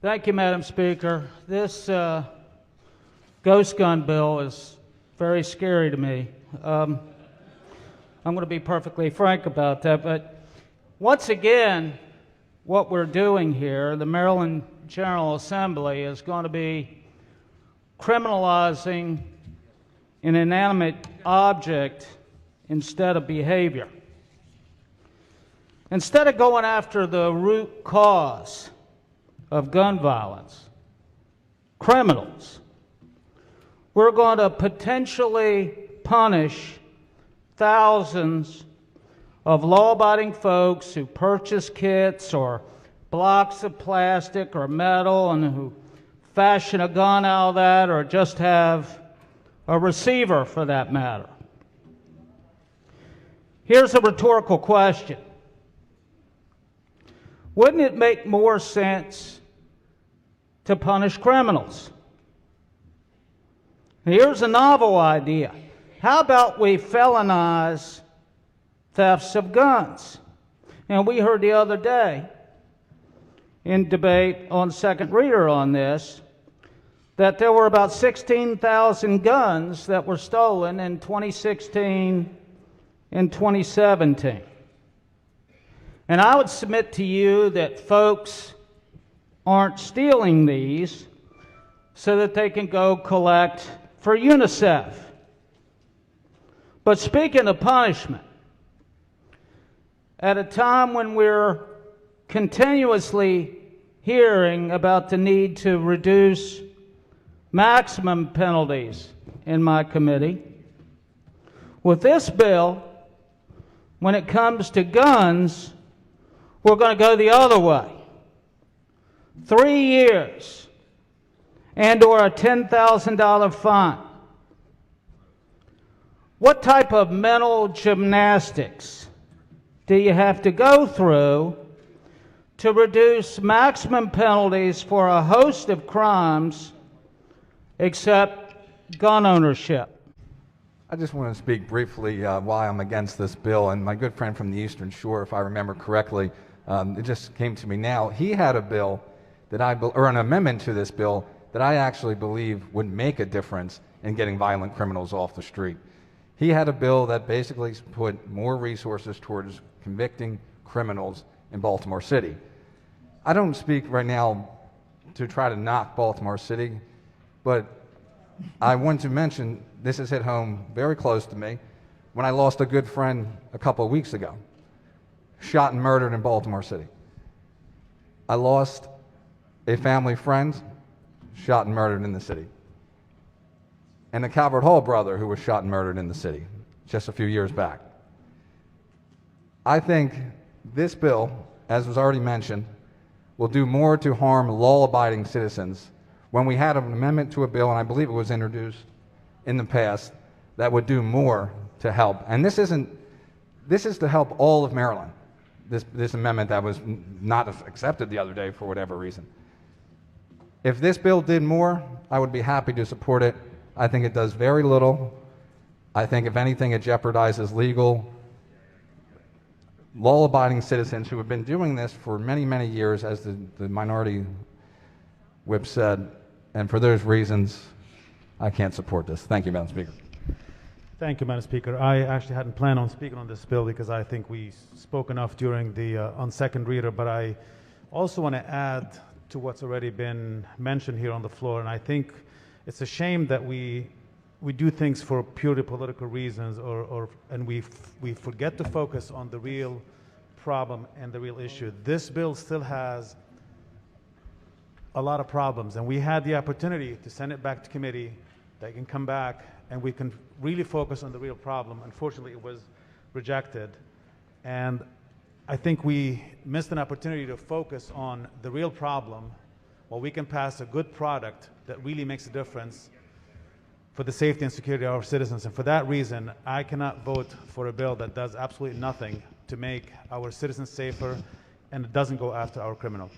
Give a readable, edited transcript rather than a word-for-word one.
Thank you, Madam Speaker. This ghost gun bill is very scary to me. I'm going to be perfectly frank about that, but once again, what we're doing here, the Maryland General Assembly is going to be criminalizing an inanimate object instead of behavior. Instead of going after the root cause of gun violence, criminals, we're going to potentially punish thousands of law-abiding folks who purchase kits or blocks of plastic or metal and who fashion a gun out of that or just have a receiver for that matter. Here's a rhetorical question. Wouldn't it make more sense to punish criminals? Here's a novel idea. How about we felonize thefts of guns? And we heard the other day in debate on second reader on this that there were about 16,000 guns that were stolen in 2016 and 2017. And I would submit to you that folks aren't stealing these so that they can go collect for UNICEF. But speaking of punishment, at a time when we're continuously hearing about the need to reduce maximum penalties in my committee, with this bill, when it comes to guns, we're going to go the other way. 3 years and or a $10,000 fine. What type of mental gymnastics do you have to go through to reduce maximum penalties for a host of crimes except gun ownership? I just want to speak briefly why I'm against this bill. And my good friend from the Eastern Shore, if I remember correctly, it just came to me now. He had a bill or an amendment to this bill that I actually believe would make a difference in getting violent criminals off the street. He had a bill that basically put more resources towards convicting criminals in Baltimore City. I don't speak right now to try to knock Baltimore City, but I want to mention this has hit home very close to me when I lost a good friend a couple of weeks ago, shot and murdered in Baltimore City. I lost a family friend, shot and murdered in the city. And the Calvert Hall brother who was shot and murdered in the city just a few years back. I think this bill, as was already mentioned, will do more to harm law-abiding citizens when we had an amendment to a bill, and I believe it was introduced in the past, that would do more to help. And this is to help all of Maryland, this amendment that was not accepted the other day for whatever reason. If this bill did more, I would be happy to support it. I think it does very little. I think if anything, it jeopardizes law-abiding citizens who have been doing this for many, many years, as the minority whip said, and for those reasons, I can't support this. Thank you, Madam Speaker. Thank you, Madam Speaker. I actually hadn't planned on speaking on this bill because I think we spoke enough during the on second reader, but I also want to add to what's already been mentioned here on the floor, and I think it's a shame that we do things for purely political reasons, and we forget to focus on the real problem and the real issue. This bill still has a lot of problems, and we had the opportunity to send it back to committee. They can come back and we can really focus on the real problem. Unfortunately, it was rejected, and I think we missed an opportunity to focus on the real problem while we can pass a good product that really makes a difference for the safety and security of our citizens. And for that reason, I cannot vote for a bill that does absolutely nothing to make our citizens safer and it doesn't go after our criminals.